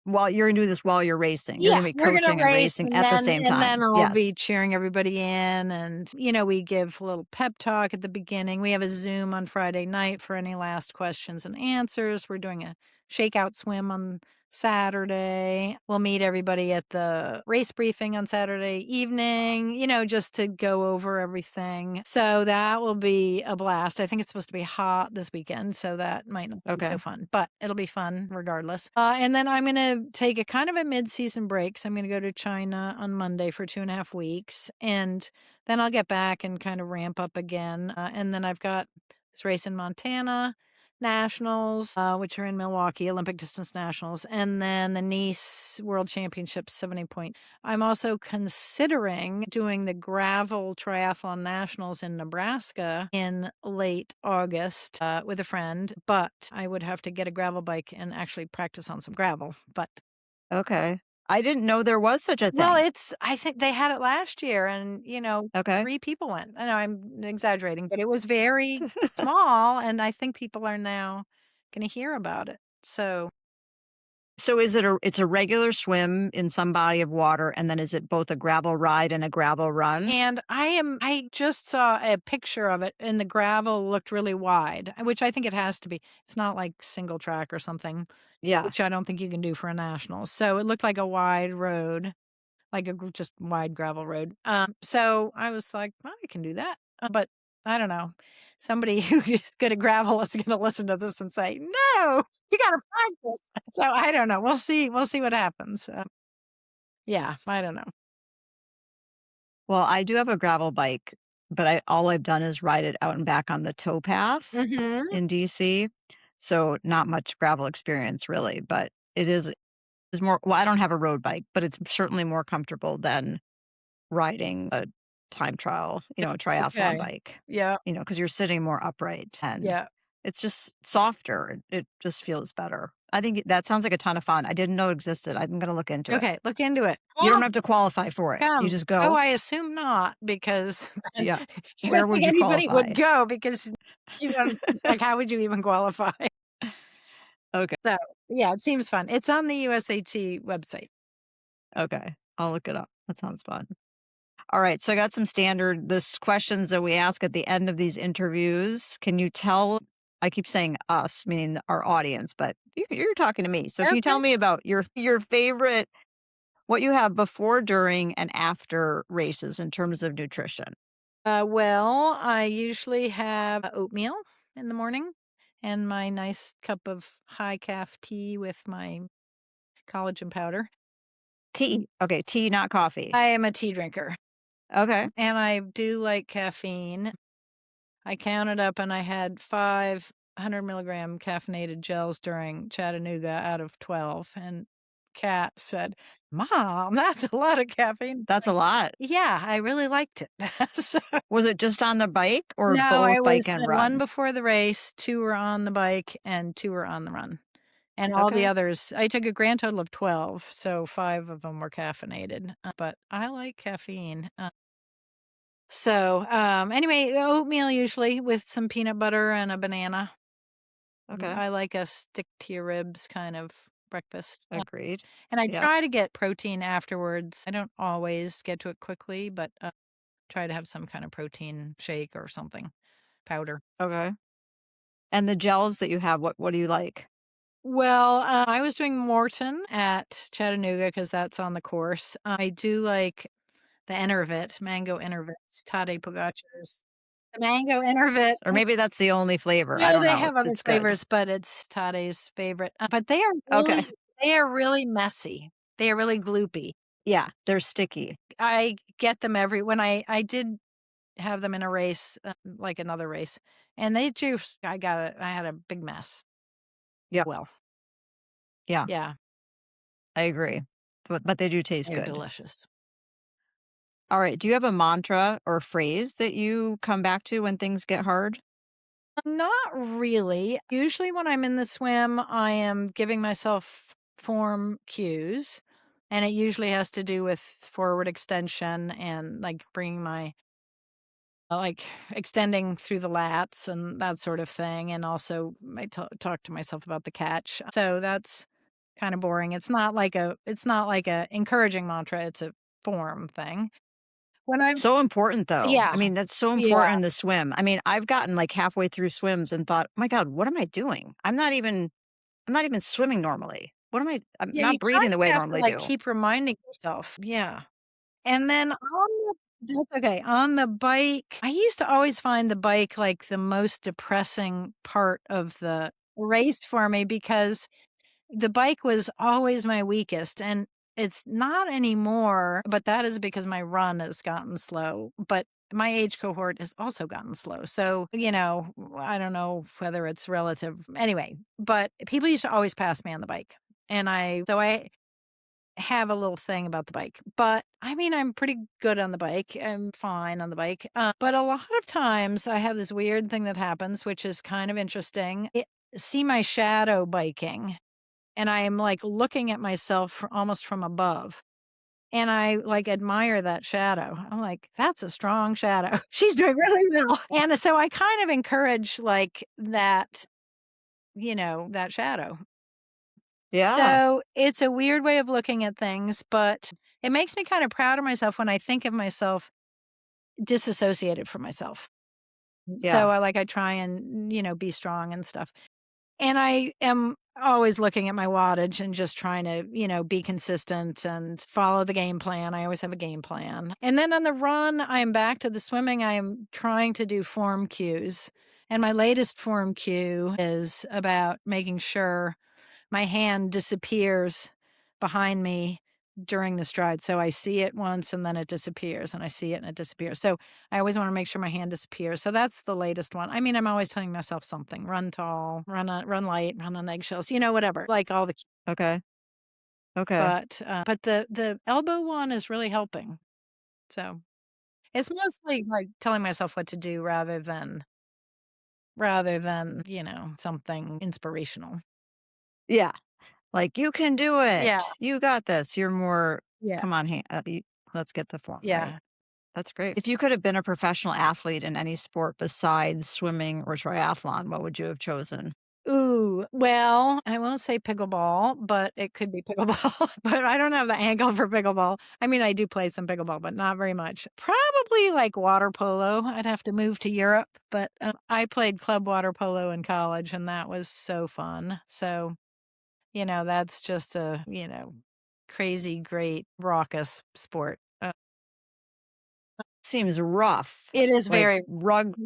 While you're gonna do this while you're racing. You're Yeah, gonna be we're gonna coaching and race racing at the same and then time. I'll Yes. be cheering everybody in and, we give a little pep talk at the beginning. We have a Zoom on Friday night for any last questions and answers. We're doing a shakeout swim on Saturday. We'll meet everybody at the race briefing on Saturday evening, just to go over everything. So that will be a blast. I think it's supposed to be hot this weekend, so that might not be so Okay. fun, but it'll be fun regardless. And then I'm going to take a kind of a mid-season break. So I'm going to go to China on Monday for 2.5 weeks, and then I'll get back and kind of ramp up again. And then I've got this race in Montana Nationals, which are in Milwaukee, Olympic Distance Nationals, and then the Nice World Championships 70 point. I'm also considering doing the gravel triathlon nationals in Nebraska in late August with a friend, but I would have to get a gravel bike and actually practice on some gravel. But Okay. I didn't know there was such a well, thing. I think they had it last year and, Okay. 3 people went. I know I'm exaggerating, but it was very small, and I think people are now gonna hear about it. So So is it's a regular swim in some body of water, and then is it both a gravel ride and a gravel run? and I just saw a picture of it, and the gravel looked really wide, which I think it has to be. It's not like single track or something, Yeah. which I don't think you can do for a national. So it looked like a wide road. Like a just wide gravel road. So I was like, "Well, I can do that." But I don't know. Somebody who is good at gravel is gonna listen to this and say, "No, you gotta practice." So I don't know. We'll see what happens. Yeah, I don't know. Well, I do have a gravel bike, but all I've done is ride it out and back on the towpath Mhm. in DC. So not much gravel experience really, but is more well, I don't have a road bike, but it's certainly more comfortable than riding a time trial, a triathlon Okay. bike, Yeah, because you're sitting more upright and yeah. it's just softer. It just feels better. I think that sounds like a ton of fun. I didn't know it existed. I'm going to look into it. Okay, look into it. You don't Oh, have to qualify for it. You come. just Oh, go. I assume not because I Yeah. don't Where think would you anybody would qualify? go because you don't like, how would you even qualify? Okay. So, yeah, it seems fun. It's on the USAT website. Okay. I'll look it up. That sounds fun. All right. So I got some standard this questions that we ask at the end of these interviews. Can you tell I keep saying us, meaning our audience, but you're talking to me. So can you tell Okay. me about your favorite what you have before, during, and after races in terms of nutrition? Well, I usually have oatmeal in the morning and my nice cup of high calf tea with my collagen powder. Tea. Okay, tea, not coffee. I am a tea drinker Okay. and I do like caffeine. I counted up and I had 500 milligram caffeinated gels during Chattanooga out of 12. And Kat said, "Mom, that's a lot of caffeine." That's a lot. Yeah, I really liked it. So Was it just on the bike or no, I both bike was and 1 run? before the race, 2 were on the bike, and 2 were on the run. And all the Okay. others I took a grand total of 12, so 5 of them were caffeinated, but I like caffeine. Anyway, oatmeal usually with some peanut butter and a banana. Okay. I like a stick to your ribs kind of breakfast. Agreed. And I Yep. try to get protein afterwards. I don't always get to it quickly, but try to have some kind of protein shake or something, powder. Okay. And the gels that you have, what do you like? Well, I was doing Morton at Chattanooga because that's on the course. I do like the Enervit, mango Enervits, Tade Pogacar's. The mango Enervit. Or maybe that's the only flavor. I No, don't they know. have other It's good. flavors, but it's Tade's favorite. But Okay. they are really messy. They are really gloopy. Yeah, they're sticky. I get them when I did have them in a race, like another race, and they just I had a big mess. Yep. Well, Yeah, yeah, I agree. But they do taste they're good. delicious. All right. Do you have a mantra or phrase that you come back to when things get hard? Not really. Usually when I'm in the swim, I am giving myself form cues, and it usually has to do with forward extension and like bringing my like extending through the lats and that sort of thing. And also, I talk to myself about the catch. So that's kind of boring. It's not like a encouraging mantra. It's a form thing. When I'm So important though. Yeah, I mean, that's so yeah, important in the swim. I mean, I've gotten like halfway through swims and thought, "Oh my god, what am I doing? I'm not even swimming normally. I'm yeah. You not kind breathing the of way I have to normally like do." keep reminding yourself. Yeah. And then on the That's okay. On the bike, I used to always find the bike like the most depressing part of the race for me because the bike was always my weakest, and it's not anymore, but that is because my run has gotten slow. But my age cohort has also gotten slow. So, I don't know whether it's relative. Anyway, but people used to always pass me on the bike. I have a little thing about the bike, but I mean, I'm pretty good on the bike. I'm fine on the bike. But a lot of times I have this weird thing that happens, which is kind of interesting. See my shadow biking, and I am like looking at myself almost from above. And I like admire that shadow. I'm like, that's a strong shadow. She's doing really well. And so I kind of encourage like that, that shadow. Yeah. So it's a weird way of looking at things, but it makes me kind of proud of myself when I think of myself disassociated from myself. Yeah. So I try and, be strong and stuff. And I am always looking at my wattage and just trying to, be consistent and follow the game plan. I always have a game plan. And then on the run, I am back to the swimming. I am trying to do form cues. And my latest form cue is about making sure my hand disappears behind me during the stride. So I see it once and then it disappears, and I see it and it disappears. So I always want to make sure my hand disappears. So that's the latest one. I mean, I'm always telling myself something: run tall, run light, run on eggshells, whatever. Like all the, Okay. Okay. but the elbow one is really helping. So it's mostly like telling myself what to do rather than something inspirational. Yeah. Like, "You can do Yeah, it. You got this." You're more, yeah, "Come on, let's get the form right." yeah. That's great. If you could have been a professional athlete in any sport besides swimming or triathlon, what would you have chosen? Ooh, well, I won't say pickleball, but it could be pickleball, but I don't have the ankle for pickleball. I mean, I do play some pickleball, but not very much. Probably like water polo. I'd have to move to Europe, but I played club water polo in college, and that was so fun. So, that's just a, crazy, great, raucous sport. Seems rough, It is like very, it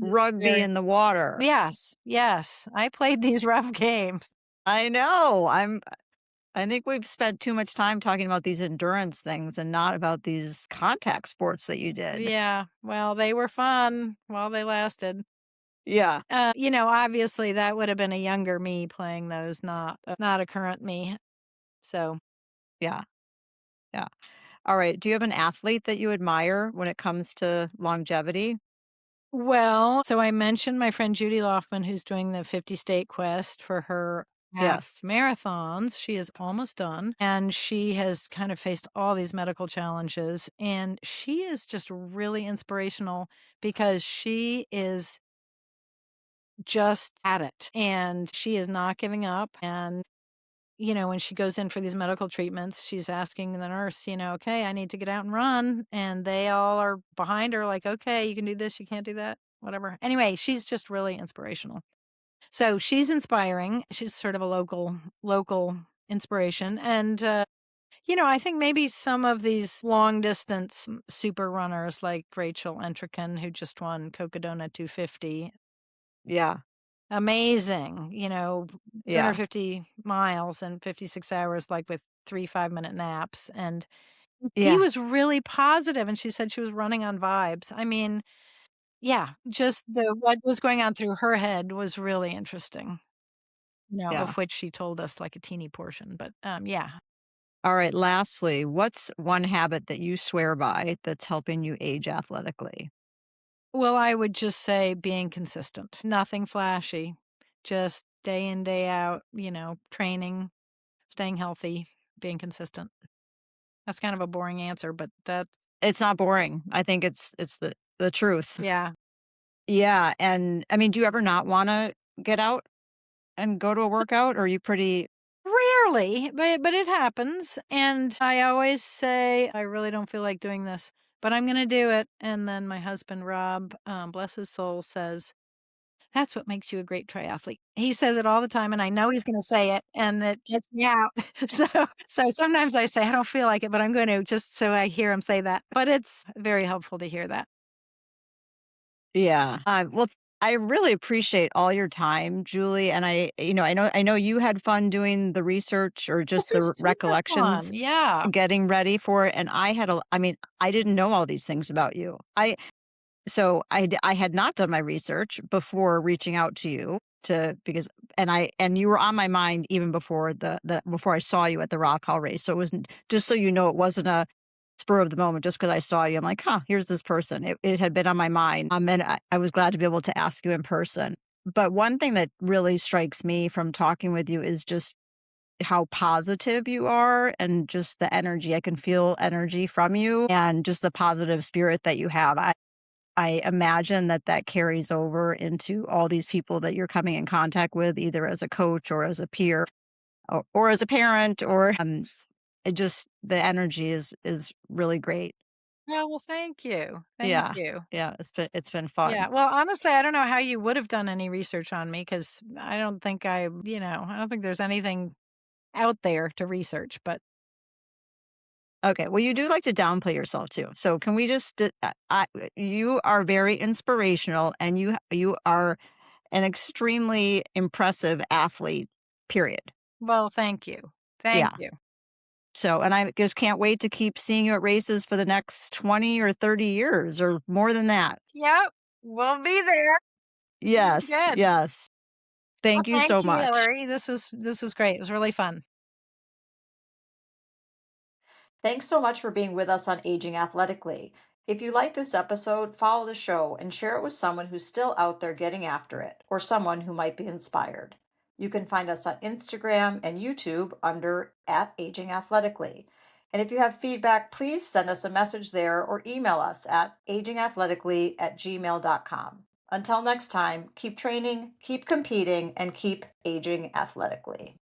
is rugby very, in the water. yes, yes. I played these rough games. I know. I think we've spent too much time talking about these endurance things and not about these contact sports that you did. Yeah, well, they were fun while they lasted. Yeah. Obviously that would have been a younger me playing those, not a current me. So, Yeah. Yeah. All right. Do you have an athlete that you admire when it comes to longevity? well, so I mentioned my friend Judy Loftman, who's doing the 50 state quest for her half Yes. marathons. She is almost done, and she has kind of faced all these medical challenges, and she is just really inspirational because she is just at it, and she is not giving up. And when she goes in for these medical treatments, she's asking the nurse, "Okay, I need to get out and run." And they all are behind her, like, "Okay, you can do this, you can't do that, whatever." Anyway, she's just really inspirational. So she's inspiring. She's sort of a local inspiration. And, I think maybe some of these long distance super runners like Rachel Entrekin, who just won Cocodona 250, Yeah. amazing, Yeah. 250 miles in 56 hours, like with 3 5-minute naps. And she Yeah. was really positive, and she said she was running on vibes. I mean, yeah, just what was going on through her head was really interesting, Yeah. of which she told us like a teeny portion. But yeah. All right. Lastly, what's one habit that you swear by that's helping you age athletically? Well, I would just say being consistent, nothing flashy, just day in, day out, training staying healthy, being consistent. That's kind of a boring answer, but that It's not boring. I think it's the truth. yeah. Yeah, and I mean, do you ever not wanna get out and go to a workout, or are you pretty Rarely, but it happens, and I always say, "I really don't feel like doing this, but I'm gonna do it," and then my husband, Rob, bless his soul, says, "That's what makes you a great triathlete." He says it all the time, and I know he's gonna say it, and it gets me out. So sometimes I say, "I don't feel like it, but I'm gonna," just so I hear him say that, but it's very helpful to hear that. Yeah. Well, I really appreciate all your time, Julie, and I know you had fun doing the research or This just the was super recollections fun, yeah. getting ready for it, and I mean, I didn't know all these things about you. I had not done my research before reaching out to you to because and you were on my mind even before the before I saw you at the Rock Hall race. So it wasn't, just so you know, it wasn't a spur of the moment just because I saw you. I'm like, huh, here's this person. It had been on my mind. And I was glad to be able to ask you in person. But one thing that really strikes me from talking with you is just how positive you are and just the energy. I can feel energy from you and just the positive spirit that you have. I imagine that that carries over into all these people that you're coming in contact with, either as a coach or as a peer or as a parent, or it just the energy is really great. Oh, well, thank you. Thank Yeah, you. yeah, it's been Yeah, fun. well, honestly, I don't know how you would have done any research on me because I don't think there's anything out there to research, but Okay, well, you do like to downplay yourself too. So can we just? You are very inspirational, and you are an extremely impressive athlete. Period. well, thank you. Thank Yeah. you. So, and I just can't wait to keep seeing you at races for the next 20 or 30 years or more than that. Yep, we'll be there. Yes, Good. yes. Well, Thank you thank so you, much. Hillary. This was great. It was really fun. Thanks so much for being with us on Aging Athletically. If you like this episode, follow the show and share it with someone who's still out there getting after it or someone who might be inspired. You can find us on Instagram and YouTube under at Aging Athletically. And if you have feedback, please send us a message there or email us at agingathletically@gmail.com. Until next time, keep training, keep competing, and keep aging athletically.